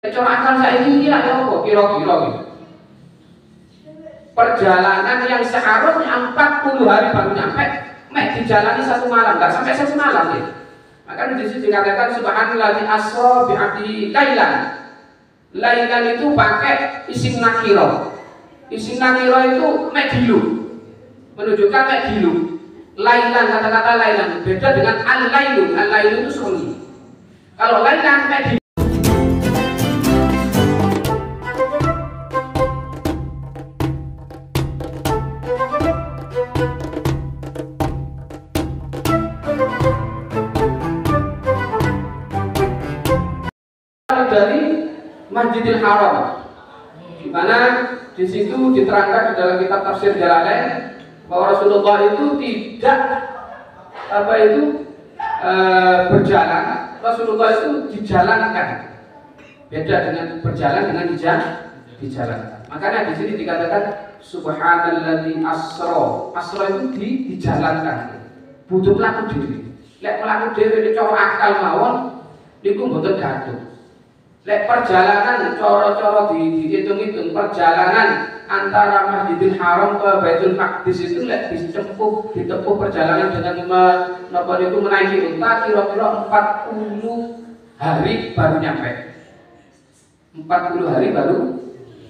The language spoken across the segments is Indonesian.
Cara akal saya ini kira apa? Kira-kira gitu. Perjalanan yang seharusnya 40 hari baru nyampe, dijalani 1 malam, nggak sampai 1 malam ya. Maka di sini dikatakan subhanallazi asra bi 'abdi lailan. Lailan itu pakai isim nakiro. Isim nakiro itu dilu, menunjukkan dilu. Lailan, kata-kata lailan beda dengan al-lailu. Al-lailu itu sunyi. Kalau lailan dilu. Dari Masjidil Haram, di mana di situ diterangkan di dalam kitab tafsir Jalalain bahwa Rasulullah itu tidak berjalan, Rasulullah itu dijalankan. Beda dengan berjalan dengan dijalankan. Makanya di sini dikatakan subhanalladzi asra. Asra itu dijalankan. Butuh pelaku diri. Lek pelaku diri cara akal mawon niku mboten gaduh. Lek perjalanan coro-coro dihitung-hitung perjalanan antara Masjidil Haram ke Baitul Maqdis itu lek ditempuh perjalanan dengan menaiki unta kira-kira 40 hari baru nyampe. 40 hari baru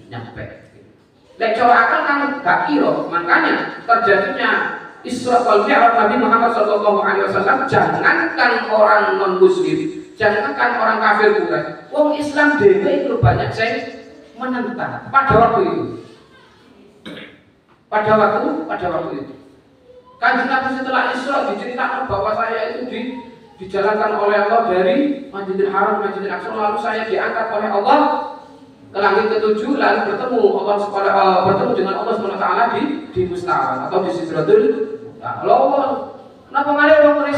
nyampe. Lek coro akal kan gak kira, makanya terjadinya Isra wal Mi'raj Nabi Muhammad SAW jangankan orang non muslim, jangankan orang kafir Quraisy, wong Islam dhewe itu banyak saya menentang pada waktu itu. Pada waktu itu. Kanjeng Nabi setelah Isra diceritakan bahwa saya itu dijalankan oleh Allah dari Masjidil Haram ke Masjidil Aqsa, lalu saya diangkat oleh Allah ke langit ke-7, lalu bertemu dengan Allah SWT di Musta'an atau di Sidratul. Kalau kenapa orang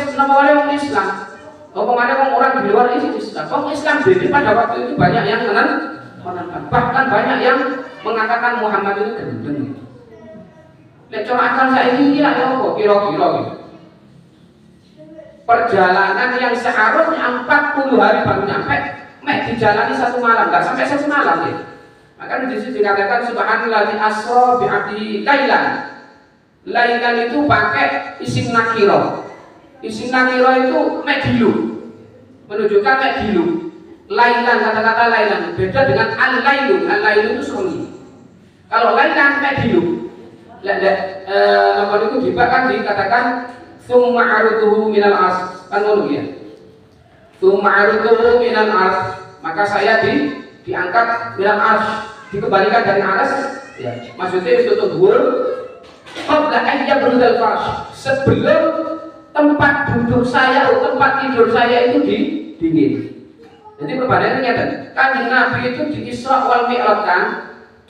Islam? Ada orang di luar Islam. Orang Islam jadi pada waktu itu banyak yang menentang. Bahkan banyak yang mengatakan Muhammad itu gendeng. Cara akal saya ini kira apa? Kira-kira gitu. Perjalanan yang seharusnya 40 hari baru nyampe, dijalani 1 malam, nggak sampai 1 malam ya. Maka di sini dikatakan subhanallazi asra bi 'abdi lailan. Lailan itu pakai isim nakiro. Isim nakiro itu dilu, menunjukkan dilu. Lailan, kata-kata lailan beda dengan al-lailu. Al-lailu itu sunyi. Kalau lailan dilu, nomor itu bahkan dikatakan summa arutuhu minal ars, kan ngono ya. Summa arutuhu minal ars, maka saya diangkat minal ars, dikembalikan dari atas ya. Maksudnya itu dhuwur qabla ayya berdal farsh, sebelum tempat duduk saya atau tempat tidur saya itu dingin. Jadi perbedaannya nyata. Kanjeng Nabi itu di Isra wal Mi'raj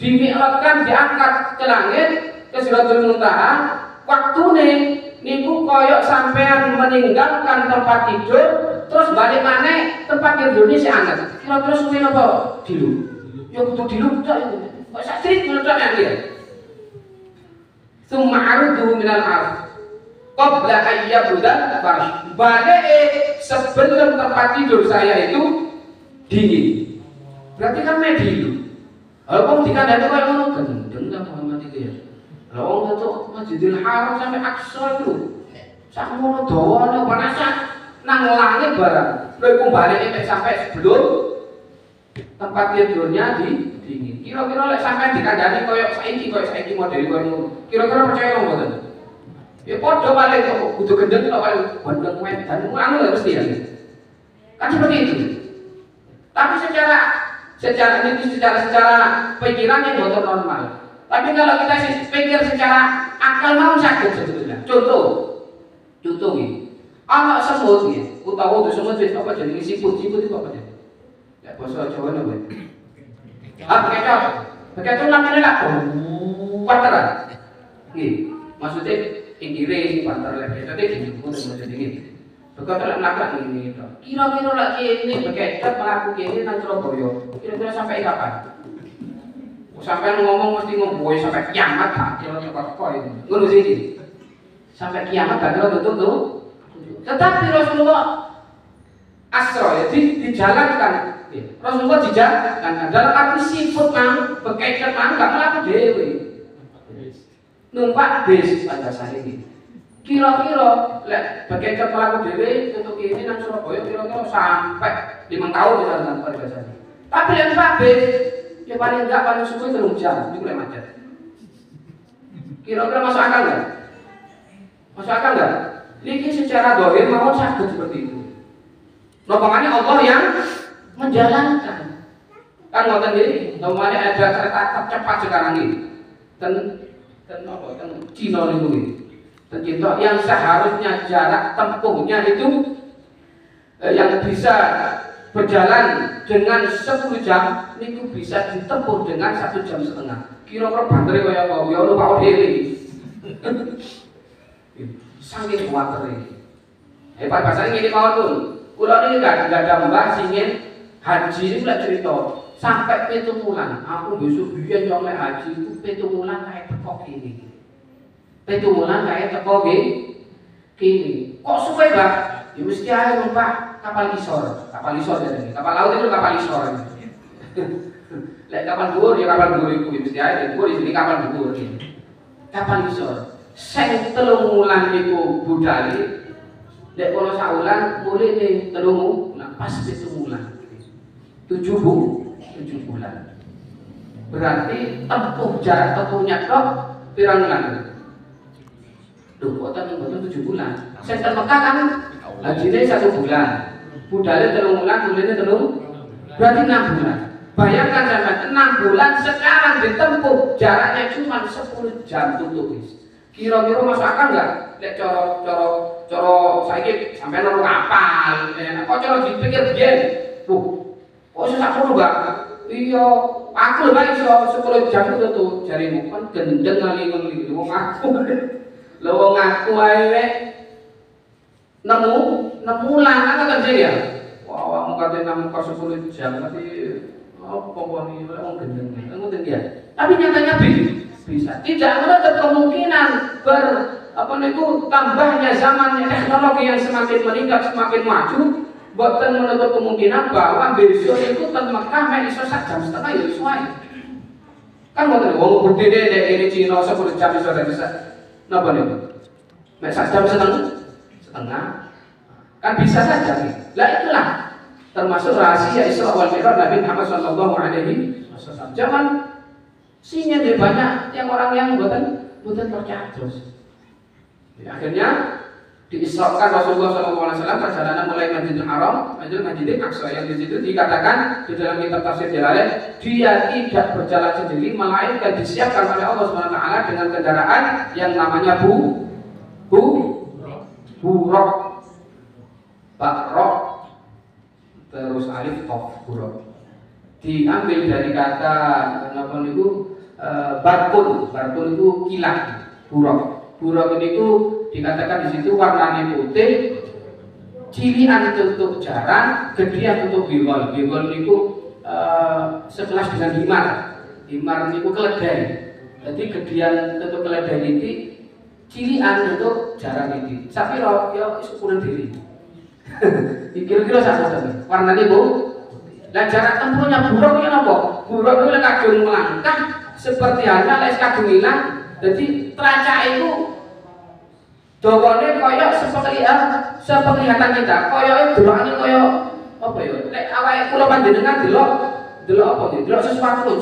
diangkat ke langit ke Sidratul Muntaha. Waktune niku koyok sampean meninggalkan tempat tidur terus balik maneh tempat tidurnya si anget. Kira-kira suwe napa? Dilu. Ya kudu dilu tok itu. Kok sak trik meledak ya dia. Summa arudu minal ardh qabla ayyabudal farsh, balik sebelum tempat tidur saya itu dingin. Berarti kan dilu. Kalau dikandani koyo ngono gendeng ta Muhammad iki ya. Lah wong itu Masjidil Haram sampai Aqsa itu sak ngono dawane panasa nang langit barang. Lha iku balik sampai sebelum tempat tidurnya dingin. Kira-kira lek sampai dikandani koyo saiki model koyo ngono. Kira-kira percaya mboten? Ya padha wae kok kudu gendeng kok wae bandeng wedan anu lho mesti ya. Kan seperti itu. Tapi secara pikiran yang boten normal. Tapi kalau kita pikir secara akal mau sakit sebetulnya. Contoh iki. Ana semut iki, utawa semut wis apa jenenge siput itu apa jenenge? Ya basa Jawa napa? Begitu namanya lah pantaran. Nggih, maksudnya pinggire pantar lek. Dadi gini, maksudnya gini. Begitu lek nabrak ini. Kira-kira lek kene begitu mlaku kene nang Surabaya. Kira-kira sampai kapan? Sampai ngomong mesti ngomong sampai kiamat tak kira-kira kok itu. Ngono sih. Sampai kiamat gak kira tutup. Tetapi Rasulullah Asra ya dijalankan Rasulullah dijalankan dalam arti siput mang, bekeket mang, gak melaku dewi. Numpak bis pada saat ini. Kira-kira, lek bekeket melaku dewi untuk ini nang Surabaya kira-kira sampai 5 tahun misalnya pada saat ini. Tapi yang numpak bis, ya paling enggak paling suwe 3 jam, itu mulai macet. Kira-kira masuk akal nggak? Masuk akal nggak? Ini secara dohir mau sakit seperti itu. Nopongannya Allah yang menjalankan. Kan ngoten nggih, nopongannya ada kereta cepat sekarang ini. Ten Cina niku nggih. Ten Cina yang seharusnya jarak tempuhnya itu yang bisa berjalan dengan 10 jam niku bisa ditempuh dengan 1,5 jam. Kira-kira bantere kaya apa? Ya ono Pak Dhewe. Saking kuwatir iki. Hebat bahasane ngene mawon pun. Kula niki gak ada mbah sing haji iki lek cerita sampai 7 bulan. Aku besok biyen yo lek haji itu 7 bulan kae teko kene. 7 bulan kae teko kene. Kok suwe, Mbah? Ya mesti ae numpak kapal isor. Kapal isor ya ini. Kapal laut itu kapal isor. Lek kapal dhuwur ya kapal dhuwur iku mesti ae dhuwur iki kapal dhuwur iki. Kapal isor. Sing 3 bulan iku budale lek kalau saulan mulai nih telungu, nah pas 7 bulan, 7 bulan. Berarti tempuh jarak tempuhnya kok pirang bulan? Duh, kok betul 7 bulan. Senten Mekah kan hajinya 1 bulan, budale 3 bulan, mulainya telung, berarti 6 bulan. Bayangkan sampai 6 bulan sekarang ditempuh jaraknya cuma 10 jam tutup. Kira-kira masuk akal nggak? Lek coro saiki sampai nang kapal, kok coro dipikir biyen. Kok sesak ngono, Mbak? Iya, aku lho Mbak iso 10 jam itu tuh jarimu kan gendeng ngali-ngali wong aku. Lho wong aku ae nemu lan kan sih ya. Wah, awakmu kate nemu 10 jam tapi apa kok iki wong gendeng. Ngoten ya. Tapi nyatanya bisa. Tidak menutup kemungkinan tambahnya zaman teknologi yang semakin meningkat, semakin maju, bukan menutup kemungkinan bahwa besok itu ten Mekah mek iso 1,5 jam ya iso ae. Kan mboten wong bukti dek ini Cina 10 jam iso bisa. Napa niku? Mek 1,5 jam. Kan bisa saja nih. Lah itulah termasuk rahasia Isra wal Mi'raj Nabi Muhammad sallallahu alaihi wasallam. Zaman sinya dia banyak yang orang yang buatan percaya terus. Akhirnya diisrakan Rasulullah SAW perjalanan mulai Masjidil Haram, Masjidil Aqsa yang di situ dikatakan di dalam kitab tafsir Jalalain dia tidak berjalan sendiri melainkan disiapkan oleh Allah SWT dengan kendaraan yang namanya buraq, bakrok, terus alif qaf buraq. Diambil dari kata apa niku barkun itu kilat, buraq ini itu dikatakan di situ warnanya putih, cilian untuk jarang, gedean untuk bigol itu sekelas dengan himar itu keledai, jadi gedean untuk keledai ini, cilian untuk jarang ini, tapi ya ukuran diri, kira-kira sama warnanya bu. Nah jarak tempuhnya buraq itu apa? Buraq itu kadung melangkah seperti halnya les kadung hilang. Jadi terancak itu dawane koyok sepenglihatan kita. Koyoknya delokane koyok apa ya? Lek awake kula panjenengan delok apa ya? Delok sesuatu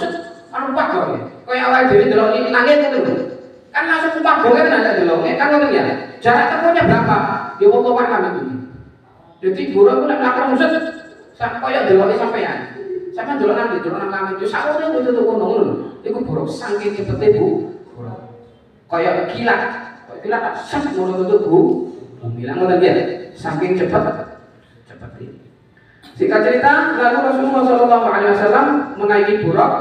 anu pagok ya. Koyok awake dhewe delok ini langit itu. Kan langsung pagok kan ada deloknya kan ngoten ya. Jarak tempuhnya berapa? Ya wong paham itu. Jadi buraq itu nek mlaku sampai koyok delokne sampean. Sampeyan delok nang langit yo sakune kudu ngono lho. Iku buruk saking cepete Bu. Koyok kilat sak ngono tutup bumi. Lah ngoten ya. Saking cepet. Singkat cerita, lalu Rasulullah SAW menaiki buraq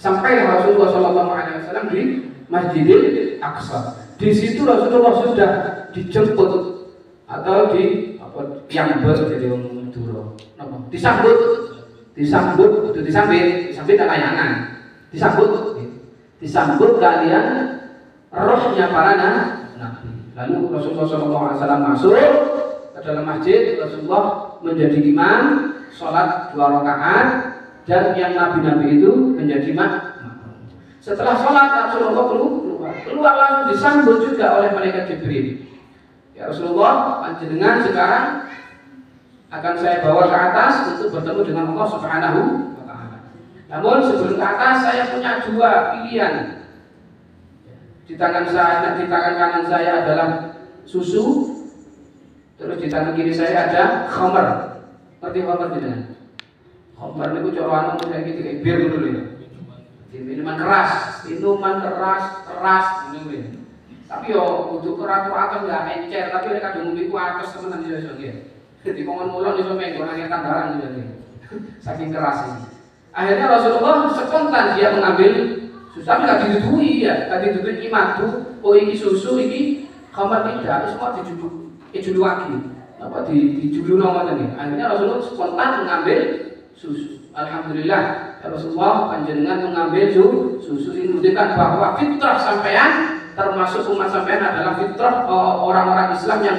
sampai Rasulullah SAW di Masjidil Aqsa. Di situ Rasulullah sudah dijemput atau yang jadi Madura. Disambut layangan. Disambut kalian rohnya para nabi. Lalu Rasulullah SAW masuk ke dalam masjid. Rasulullah menjadi imam. sholat 2 rakaat dan yang nabi-nabi itu menjadi makmum. Setelah sholat Rasulullah keluar langsung disambut juga oleh malaikat Jibril. Ya Rasulullah, panjenengan sekarang akan saya bawa ke atas untuk bertemu dengan Allah Subhanahu wa Ta'ala. Namun sebelum ke atas saya punya 2 pilihan. Di tangan kanan saya adalah susu, terus di tangan kiri saya ada khamar. Ngerti khamar tidak? Khamar itu coroan kayak gitu, kayak bir dulu ya. Minuman keras minum ya. Tapi yo untuk keras enggak encer, tapi nek kadung ngombe ku atos temenan iso nggih. Jadi kongon mulon iso menggo nang tandaran gitu. Saking keras ini. Akhirnya Rasulullah spontan dia mengambil susu, tapi enggak didudui ya, enggak didudui madu, oh ini susu ini khamar tidak, semua dijulu lagi. Apa dijulu nama tadi. Akhirnya Rasulullah spontan mengambil susu. Alhamdulillah Rasulullah panjenengan mengambil susu ini menunjukkan bahwa fitrah sampean termasuk umat sampean adalah fitrah orang-orang Islam yang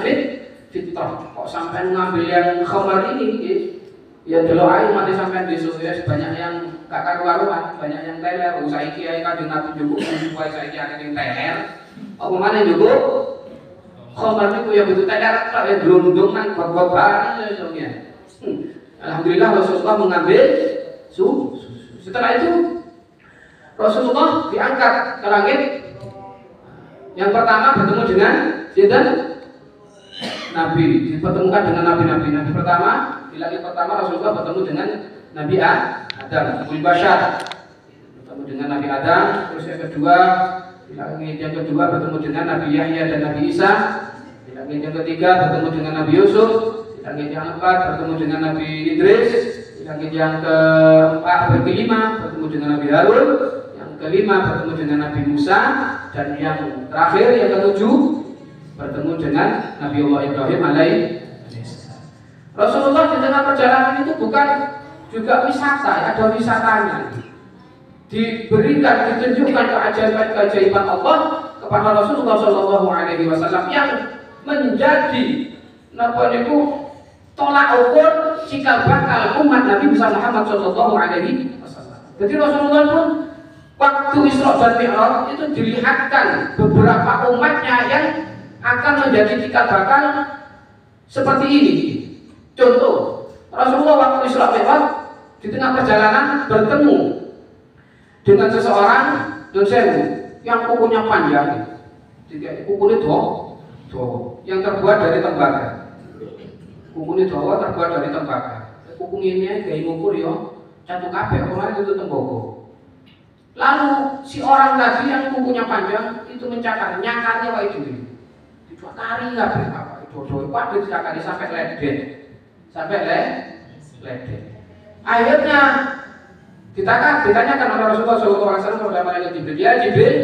fitrah. Kok sampean mengambil yang khamar ini ya delok ae mati sampean besok ya banyak yang gak karu-karuan, banyak yang teler. Saiki ae Kanjeng Nabi njupuk supaya saiki akeh yang teler. Apa maneh njupuk khamar niku ya butuh teler tok ya glondong nang bab-baban ya iso ya. Alhamdulillah Rasulullah mengambil susu. Setelah itu Rasulullah diangkat ke langit. Yang pertama bertemu dengan Sinten Nabi, dipertemukan dengan nabi-nabi. Nabi pertama di langit pertama Rasulullah bertemu dengan Nabi Adam, Abul Bashar. Bertemu dengan Nabi Adam. Terus yang kedua di langit yang kedua bertemu dengan Nabi Yahya dan Nabi Isa. Di langit yang ketiga bertemu dengan Nabi Yusuf. Di langit yang keempat bertemu dengan Nabi Idris. Di langit yang kelima bertemu dengan Nabi Harun. Yang kelima bertemu dengan Nabi Musa. Dan yang terakhir yang ketujuh bertemu dengan Nabi Allah Ibrahim alaihissalam. Rasulullah di tengah perjalanan itu bukan juga wisata, ada wisatanya. Diberikan, ditunjukkan keajaiban Allah kepada Rasulullah SAW yang menjadi tolak ukur cikal bakal umat Nabi Muhammad SAW. Jadi Rasulullah pun waktu Isra dan Mi'raj itu dilihatkan beberapa umatnya yang akan menjadi cikal bakal seperti ini. Contoh, Rasulullah waktu Isra Mi'raj di tengah perjalanan bertemu dengan seseorang yang kukunya panjang, kukunya yang terbuat dari tembaga. Kukunya terbuat dari tembaga. Kuku ini gaya ngukur yo, satu kabeh kemarin itu tembaga. Lalu si orang tadi yang kukunya panjang itu mencakar, nyakarnya wae dhewe. Dicakari kabeh apa itu waduh dicakari sampai ledet. Akhirnya ditanyakan oleh Rasulullah SAW kepada malaikat Jibril, ya Jibril,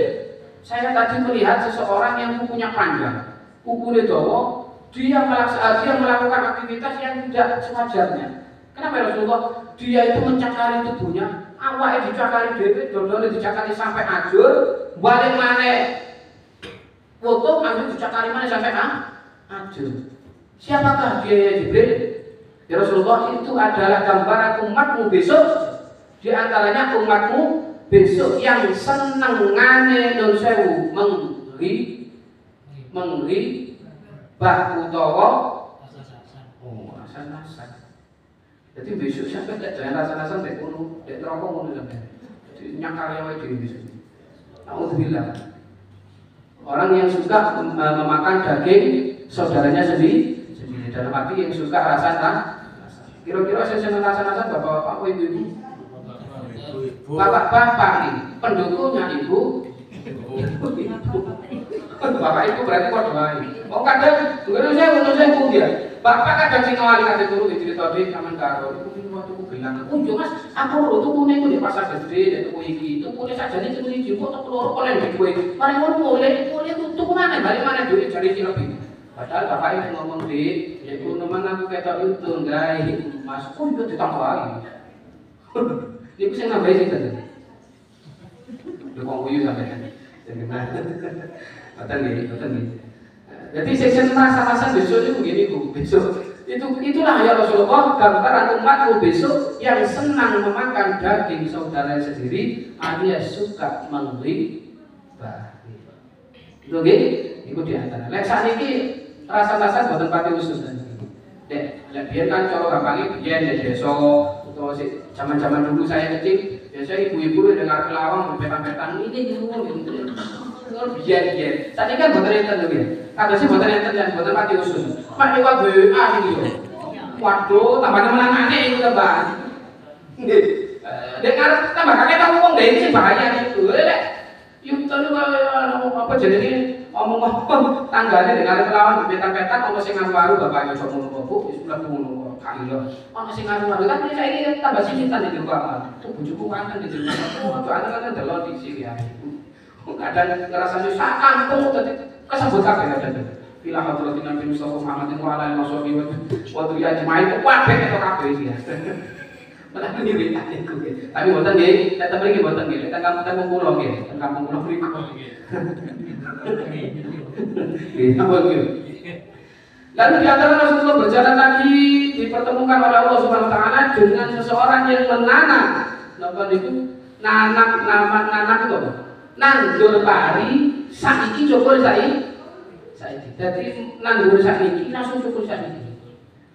saya tadi melihat seseorang yang kukunya panjang, kukunya dawa, dia melakukan aktivitas yang tidak sewajarnya. Kenapa Rasulullah? Dia itu mencakari tubuhnya, awalnya dicakari dhewe, dodone dicakari sampai ajur, balik maneh foto ambil dicakari maneh sampai ajur. Siapakah dia ya Jibril? Ya Rasulullah, itu adalah gambaran umatmu besok. Di antaranya umatmu besok yang senengane nun sewu mengri bah utawa rasa-rasa. Jadi besok sampai tak jalan rasa-rasa dek kono, dek neraka ngono sampai. Jadi nyakar wae dhewe besok. Alhamdulillah. Orang yang suka memakan daging saudaranya sendiri dalam arti yang suka rasa. Kira-kira saya senang rasa-rasa bapak-bapak atau ibu-ibu? Bapak-bapak ini pendukungnya ibu. Bapak ibu berarti kok doain. Oh kadang, saya pun dia. Bapak kadang sing ngawali kadang dulu cerita di kaman karo. Ibu waktu aku bilang, mas, aku lho tuku ning di pasar gede, di tuku iki. Tukune sajane tuku iki kok tuku loro oleh duwe. Mari ngono mulai tuku mana? Balik mana duit cari lebih. Padahal bapak itu ngomong di, ya itu memang aku ketok itu enggak, mas, kok itu ditambahin. Ini saya nambahin sih tadi. Udah kuyu sampai betul nih. Jadi section rasa-rasa besok itu begini bu, besok Itulah ya Rasulullah gambaran umatmu besok yang senang memakan daging saudara sendiri alias suka menggibah. Itu nggih, iku di antara. Lek sakniki rasa-rasa boten pati usus niki. Lek biyen kan cara gampange biyen di desa utawa zaman-zaman dulu saya kecil, biasanya ibu-ibu dengar kelawang petan-petan ini biyen. Sakniki kan boten enten lho ya. Kadang boten enten lan boten pati usus. Mak liwat WA iki lho. Waduh, tambah menangane iku tambah. Nggih. Dek arep tambah kakek tak ngomong dhewe sing bahaya niku. Lek Yunton apa jenenge omong-omong tanggane dengan lawan petan-petan ono sing ngaru bapaknya sok ngono Bu, wis mlebu ngono kali lho. Ono sing ngaru tapi saiki tambah sinten iki kok. Bojoku kangen di jeneng. Ojo ana delok di sini ya. Kadang ngrasane sak kampung dadi kesebut kabeh kadang. Bila hadratin Nabi Mustafa Muhammadin wa ala alihi wa ajmain kabeh ketok kabeh iki ya. Malah ngene iku. Tapi mboten nggih, tetep mriki mboten nggih. Kampung kula nggih, kampung kula mriki. Lalu di antara Rasulullah berjalan lagi dipertemukan oleh Allah Subhanahu wa taala dengan seseorang yang menanam napa niku? Nanak itu apa? Nandur pari saiki cukul saiki. Jadi nandur saiki langsung cukul saiki.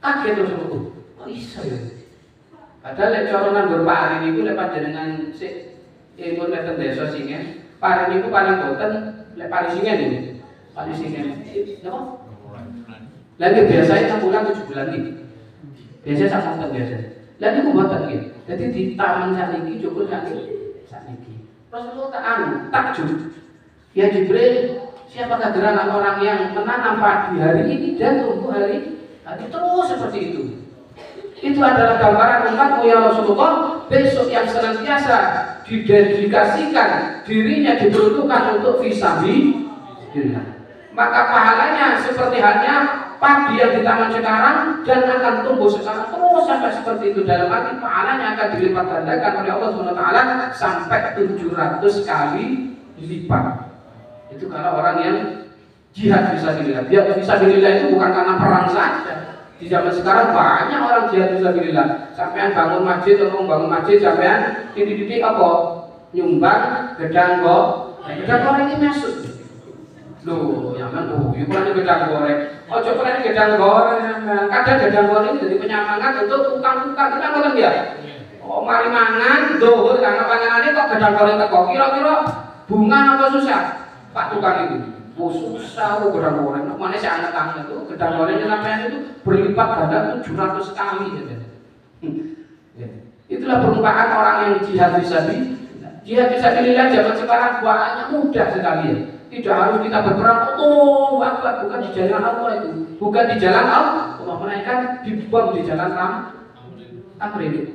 Kaget Rasulullah. Kok iso ya? Padahal lek cara nandur pari niku lek panjenengan sik ilmu meten desa singen, pari niku paling boten lek pari singen iki. Pari singen. Napa? Lagi biasanya 6 bulan 7 bulan iki. Biasanya sak monten biasa. Lah niku boten iki. Jadi di taman sakniki cukup sakniki. Rasulullah takjub. Ya Jibril, siapakah gerangan orang yang menanam padi hari ini dan tumbuh hari terus seperti itu. Itu adalah gambaran umatmu ya Rasulullah besok yang senantiasa didedikasikan dirinya diperuntukkan untuk fisabilillah. Maka pahalanya seperti halnya padi yang di taman sekarang dan akan tumbuh sekarang terus sampai seperti itu. Dalam arti pahalanya akan dilipat gandakan oleh Allah SWT sampai 700 kali lipat. Itu kalau orang yang jihad fisabilillah. Jihad fisabilillah itu bukan karena perang saja. Di zaman sekarang banyak orang jihad fisabilillah. Sampean bangun masjid, orang bangun masjid, sampean titik-titik apa? Nyumbang gedang kok. Gedang goreng ini masuk. Loh, ya kan, itu kan gedang goreng. Oh, coba gedang goreng. Kadang gedang goreng jadi penyemangat untuk tukang-tukang. Kita ngomong ya. Oh, mari mangan, dohur karena panganannya kok gedang goreng teko. Kira-kira bunga apa susah? Pak tukang itu. Oh susah, gedang goreng. Mana sih anak tangan itu? Gedang gorengnya sampai itu berlipat ganda 700 kali. Itulah perumpamaan orang yang jihad fisabilillah. Jihad fisabilillah zaman sekarang banyak mudah sekali ya. Tidak harus kita berperang. Oh, apa? Bukan di jalan Allah itu. Bukan di jalan Allah. Melainkan dibom di jalan Tamrin.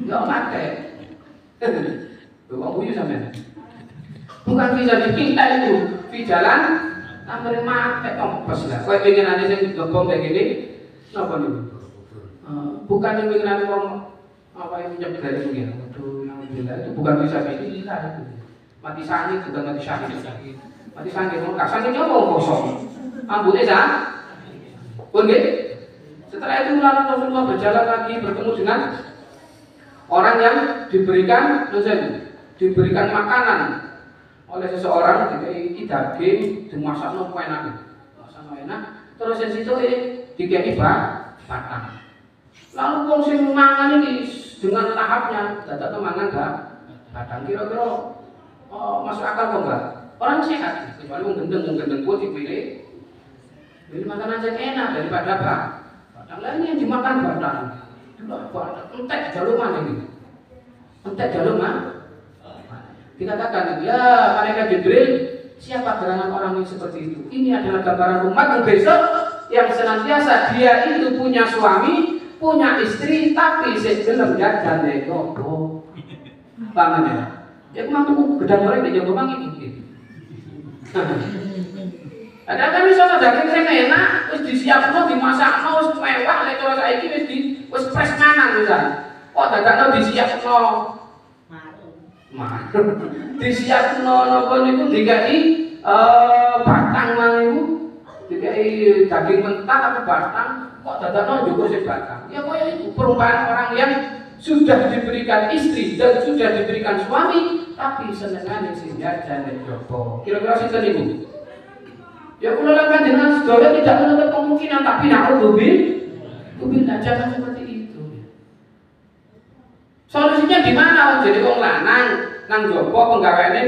Enggak pakai. Bawa uyu sampean. Bukan fisabilillah itu. Di jalan Tamrin pakai kompos lah. Kowe pengen ane sing ngebom kayak gini. Napa niku? Bukan yang pengen ane apa yang menyebar itu ya. Aduh, alhamdulillah itu bukan fisabilillah itu. Mati sangit bukan mati syahid. Mati sangit, mau sangitnya mau kosong. Ambune sah. Pun nggih. Setelah itu Rasulullah berjalan lagi bertemu dengan orang yang diberikan makanan oleh seseorang dikai daging dimasak nopo enak. Masak enak. Terus yang situ dikai batang. Lalu wong sing mangan iki dengan tahapnya dadak mangan gak batang kira-kira masuk akal kok enggak? Orang sehat, kecuali wong gendeng kuat dipilih makanan yang enak daripada batang lain yang dimakan batang. Entek jalur mana ini? Entek jalur mana? Dikatakan, ya malaikat Jibril, siapa gerangan orang yang seperti itu? Ini adalah gambaran umat yang besok yang senantiasa dia itu punya suami, punya istri, tapi sebelum dia janda gopo. Paham ya? Ya kemana gedang goreng di Jawa Bang ini. Ada kan misalnya daging sing enak, wis disiapno, dimasakno, wis mewah, lek cara saiki wis prasmanan misal. Kok dadakno disiapno? Disiapno napa niku dikai batang mang niku. Dikai daging mentah apa batang, kok dadakno juga sing batang. Ya kaya itu perumpamaan orang yang sudah diberikan istri dan sudah diberikan suami, tapi senengane sing jajan nek jopo. Kira-kira sinten niku? Ya kula lan panjenengan sedaya tidak menutup kemungkinan, tapi naudzubillah jangan seperti itu. Solusinya di mana? Jadi wong lanang nang jopo penggaweane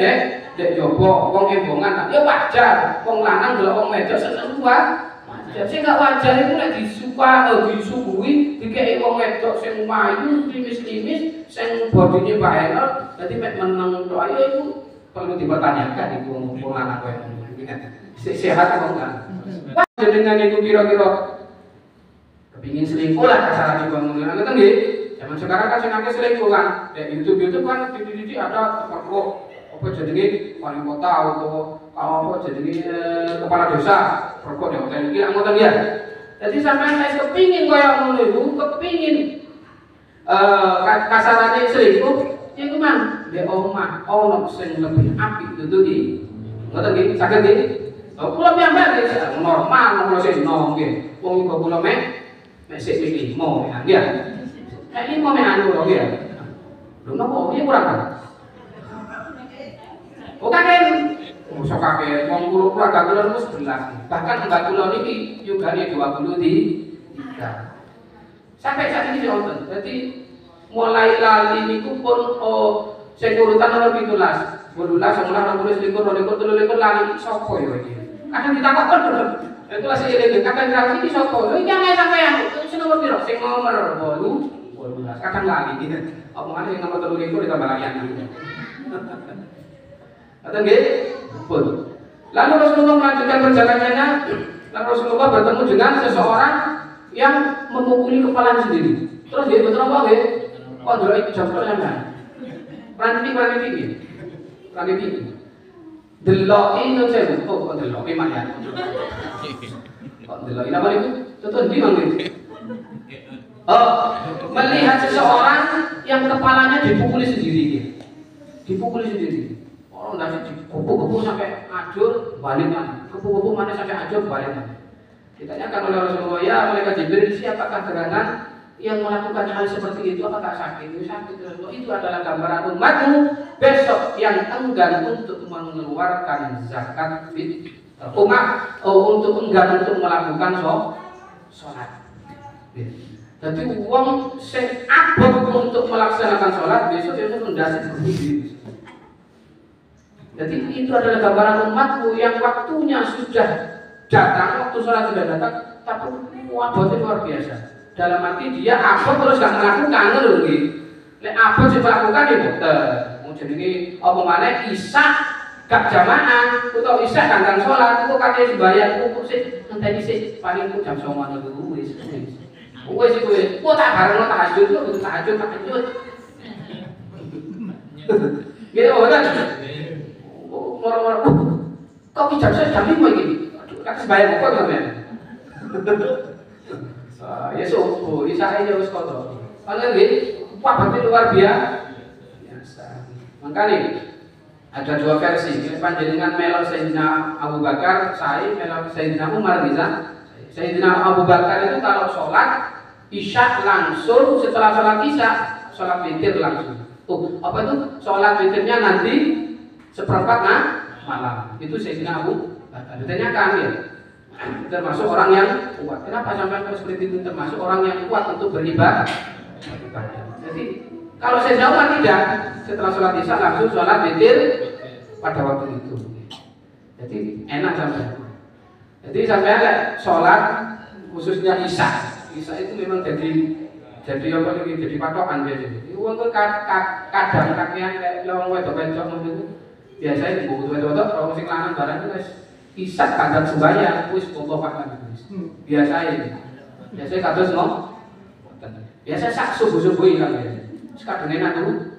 dek jopo, wong embongan. Ya wajar, wong lanang delok wong wedok seneng wajar. Sing gak wajar itu nek disuguhi dikeki wong wedok sing mayu, limis-limis, sing bodine baenol, dadi mek meneng tok ayo iku perlu dipertanyakan iku wong lanang kowe. Sehat apa enggak? Wah, jenengan itu kira-kira kepingin selingkuh lah kasarane bangun. Ngoten nggih. Zaman sekarang kan sing akeh selingkuh kan. Di YouTube kan di ada perlu apa jenenge wali kota atau apa jenenge kepala desa perkok nek hotel iki ngoten ya. Jadi sampean nek kepingin kaya ngono iku, kepingin kasarane selingkuh, iku man di omah ono sing lebih apik dudu iki. Ngoten nggih, saged nggih. Kula piyambak nggih normal kula sing nom nggih. Wong iku kula mek sik iki mo ya. Nek iki mo mek anu lho ya. Lho napa iki kurang kan? Oh kakek, sok kakek, wong keluarga kula niku 11. Bahkan mbak kula niki yugane 23. Sampai saat ini wonten. Jadi mulai lali niku pun sing urutan nomor 17. 12, 19, 20, 21, 22, 23 lali sapa ya iki? Kadang ditakokon lho. Itu masih eling, kadang kira iki sapa? Lho iki ame sampean. Sing nomor piro? Sing nomor 12. Kadang lali gitu. Omongane sing nomor 23 ditambah layan gitu. Kata nggih? Pun. Lalu Rasulullah melanjutkan perjalanannya. Lalu Rasulullah bertemu dengan seseorang yang memukuli kepala sendiri. Terus dia betul apa nggih? Kok ndelok iki jambul sampean? Ranti. Deloki nun sewu. Oh, kok deloki mah ya. Kok deloki napa niku? Contoh ndi mangke? Oh, melihat seseorang yang kepalanya dipukuli sendiri. Dipukuli sendiri. Oh, ndak dipukul sampai ajur balik mana? Kepukul mana sampai ajur balik mana? Ditanyakan oleh Rasulullah, ya malaikat Jibril, siapakah gerangan yang melakukan hal seperti itu? Apakah sakit? Sakit Rasulullah. Itu adalah gambaran umatmu besok yang enggan untuk mengeluarkan zakat umat untuk enggan untuk melakukan sholat. Jadi uang sing abot untuk melaksanakan sholat besok itu mendasar berdiri. Jadi itu adalah gambaran umatku yang waktunya sudah datang, waktu sholat sudah datang, tapi abotnya luar biasa. Dalam arti dia abot terus gak melakukan loh gitu. Nek abot sih melakukan ya boten. Mau jenenge apa maneh isya gak jamaah utawa isya kangkang sholat itu kate sembahyang kok sih ngenteni sih paling jam 09.00 niku wis. Wis kowe kok tak bareng tahajud kok kudu tahajud. Gitu ora. Moro-moro kok jam 5 iki. Aduh, kate sembahyang kok sampean. Ya subuh, isya aja wis kotor. Kalau nggih, wabate luar biasa. Makanya ada dua versi. Panjenengan melok Sayyidina Abu Bakar, saya melok Sayyidina Umar bisa. Sayyidina Abu Bakar itu kalau sholat isya langsung, setelah sholat isya sholat witir langsung. Apa itu? Sholat witirnya nanti seperempat malam. Itu Sayyidina Abu Bakar. Ditanyakan ya. Termasuk orang yang kuat. Kenapa sampai seperti itu? Termasuk orang yang kuat untuk beribadah. Jadi kalau saya jawab tidak, setelah sholat isya langsung sholat witir pada waktu itu. Jadi enak sampai. Jadi sampai sholat khususnya isya itu memang jadi apa lagi? Jadi patokan biasanya. Uang itu kadang kakian kayak lawang wedok-wedok itu biasanya buku wedok-wedok kalau musik lanang barang itu isya kadang sembahyang wis potokan biasanya kados no. Biasa sak subuh-subuh ilang ya. Sekadang enak tuh.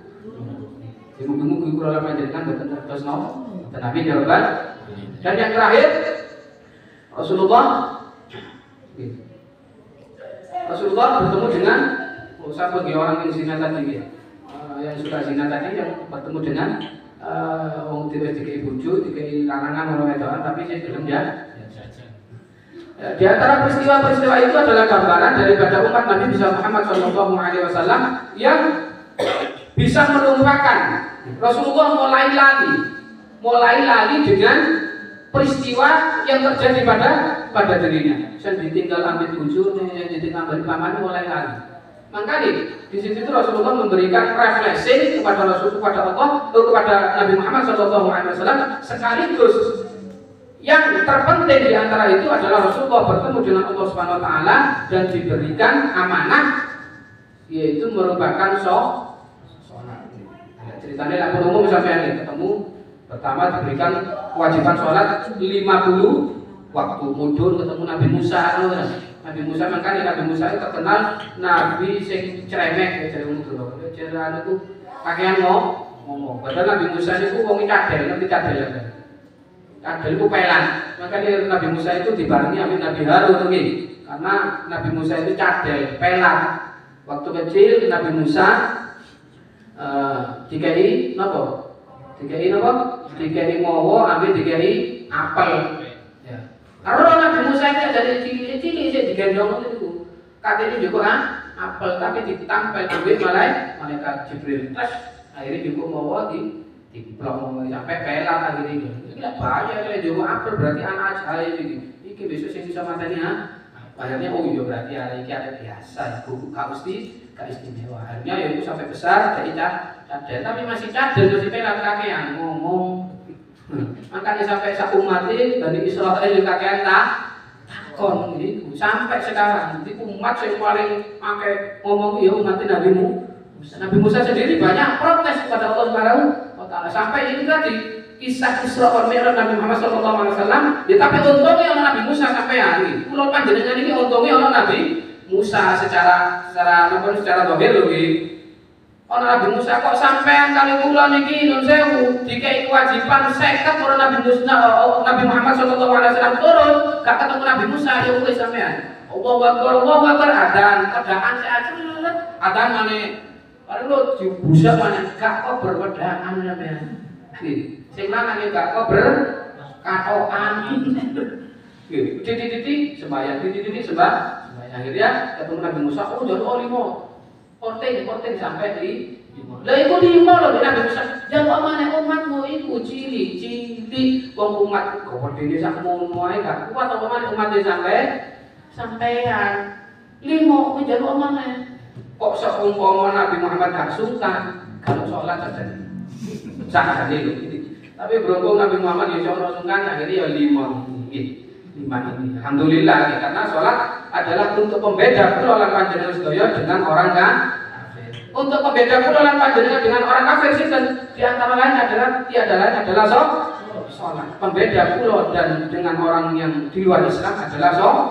Mugi-mugi kula panjenengan boten terus no. Nabi jawaban. Dan yang terakhir Rasulullah bertemu dengan bagi orang yang zina tadi ya. Yang suka zina tadi yang bertemu dengan wong tiga bojo, tiga lanangan orang wedokan tapi saya gelem ya. Ya, di antara peristiwa-peristiwa itu adalah gambaran daripada umat Nabi Muhammad SAW yang bisa melupakan. Rasulullah mulai lali dengan peristiwa yang terjadi pada dirinya. Saya ditinggal ambil bujurnya, yang ditinggal ambil paman, mulai lali. Makanya di situ Rasulullah memberikan refleksi kepada Allah, kepada Nabi Muhammad SAW, sekaligus yang terpenting di antara itu adalah Rasulullah bertemu dengan Allah Subhanahu Wa Taala dan diberikan amanah, yaitu merupakan sholat. Ceritanya lah umum sampai ketemu pertama diberikan kewajiban sholat 50 waktu mudun ketemu Nabi Musa. Nabi Musa makanya Nabi Musa itu terkenal Nabi sing ceremek ya jare mudun. Jare itu pakaian ngomong. Padahal Nabi Musa itu wong cadel, ngerti cadel ya. Cadel itu pelan. Makanya Nabi Musa itu dibarengi sama Nabi Harun karena Nabi Musa itu cadel, pelan. Waktu kecil Nabi Musa dikai napa? Dikai mowo, ambil dikai apel. Ya. Karena Nabi Musa itu dari cilik saya digendong itu. Katanya juga apel tapi ditampel ambil malaikat Jibril. Terus akhirnya juga mowo diplong sampai pelat akhirnya. Ini bahaya kalau juga apel berarti anak ajaib ini. Iki besok saya bisa matanya. Akhirnya oh iya berarti hari ini ada biasa. Gak istimewa. Akhirnya ya itu sampai besar jadi cadel, tapi masih cadel masih pelat kakean ngomong. Makanya sampai sak umat ini Bani Israil kakean takon gitu. Sampai sekarang di umat yang paling pakai ngomong ya umat Nabi Musa. Nabi Musa sendiri banyak protes kepada Allah Subhanahu wa Ta'ala. Sampai ini tadi kisah Isra wal Mi'raj Nabi Muhammad SAW. Tapi untungnya orang Nabi Musa sampai hari. Pulau panjenengan ini untungnya orang Nabi Musa secara dohir loh. Orang Nabi Musa kok sampean kali kula niki nun sewu dikai kewajiban seket orang Nabi Muhammad SAW turun gak ketemu Nabi Musa ya wis sampean. Allahu Akbar adzan kedaan adzan mane baru dibusak mane gak kok berwedaan sampean. Sing lanang gak kok berkatokan. Titik sembahyang akhirnya ketemu Nabi Musa jadi limo porting sampai di lah itu limo loh Nabi Musa jangan mana umatmu itu cili wong umat kok dene sak mono ae gak kuat apa mana umatnya sampean limo jadi mana kok seumpama Nabi Muhammad gak suka kalau sholat saja sakjane lho tapi berhubung Nabi Muhammad ya ora sungkan akhirnya ya limo ini. Alhamdulillah karena sholat adalah untuk pembeda kula panjenengan sedaya dengan orang kafir. Untuk pembeda kula panjenengan dengan orang kafir sinten? Di antara lain adalah sholat. Pembeda kula dan dengan orang yang di luar Islam adalah sholat.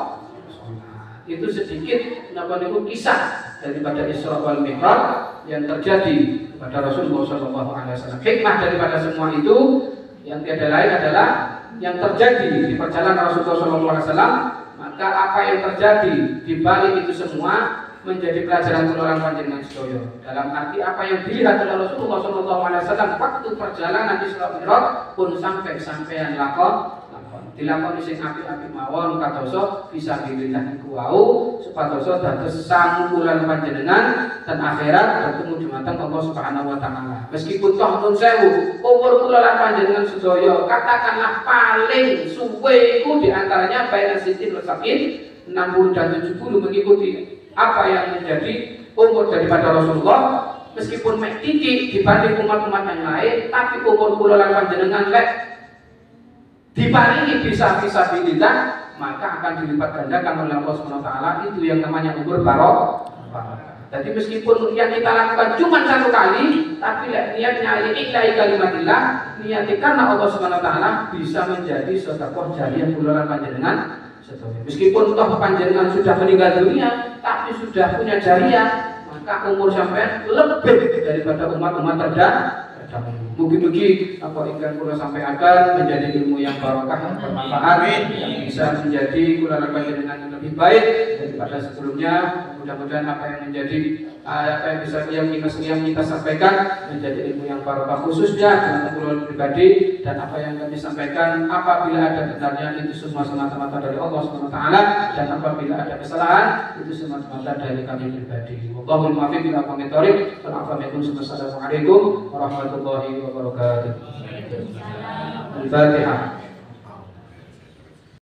Itu sedikit napa niku kisah daripada Isra wal Mi'raj yang terjadi pada Rasulullah SAW. Hikmah daripada semua itu yang tiada lain adalah yang terjadi di perjalanan Rasulullah SAW, maka apa yang terjadi di balik itu semua menjadi pelajaran orang panjenengan sedaya. Dalam arti apa yang dilihat oleh Rasulullah SAW waktu perjalanan Isra Mi'raj pun sampai-sampean lakon dilakoni sing apik-apik mawon kadosa fisabilillah iku wau supadosa dados sangkulan panjenengan dan akhirat bertemu dumateng Allah Subhanahu wa Ta'ala. Meskipun toh nun sewu umur kula lan panjenengan sedaya katakanlah paling suwe iku di antaranya baina sitin wasakin 60 dan 70 mengikuti apa yang menjadi umur daripada Rasulullah. Meskipun mek titik dibanding umat-umat yang lain, tapi umur kula lan panjenengan lek diparingi bisa fisabilillah maka akan dilipat gandakan oleh Allah Subhanahu wa Ta'ala. Itu yang namanya umur barokah. Jadi meskipun yang kita lakukan cuma satu kali, tapi niatnya lillahi kalimatillah, niatnya karena Allah Subhanahu wa Ta'ala bisa menjadi sedekah jariyah kula lan panjenengan sedaya. Meskipun toh panjenengan sudah meninggal dunia, tapi sudah punya jariyah, maka umur sampai lebih daripada umat-umat terdahulu. Mugi-mugi apa ingkang kula sampaikan menjadi ilmu yang barokah yang bermanfaat yang bisa menjadi kula panjenengan yang lebih baik daripada sebelumnya. Mudah-mudahan apa yang menjadi apa yang kita sampaikan menjadi ilmu yang barokah khususnya dalam penggunaan pribadi, dan apa yang kami sampaikan apabila ada benarnya itu semua semata-mata dari Allah SWT, dan apabila ada kesalahan itu semata-mata dari kami pribadi. Wallahul muwaffiq ila aqwamit thoriq. Assalamualaikum warahmatullahi wabarakatuh. Al-Fatihah.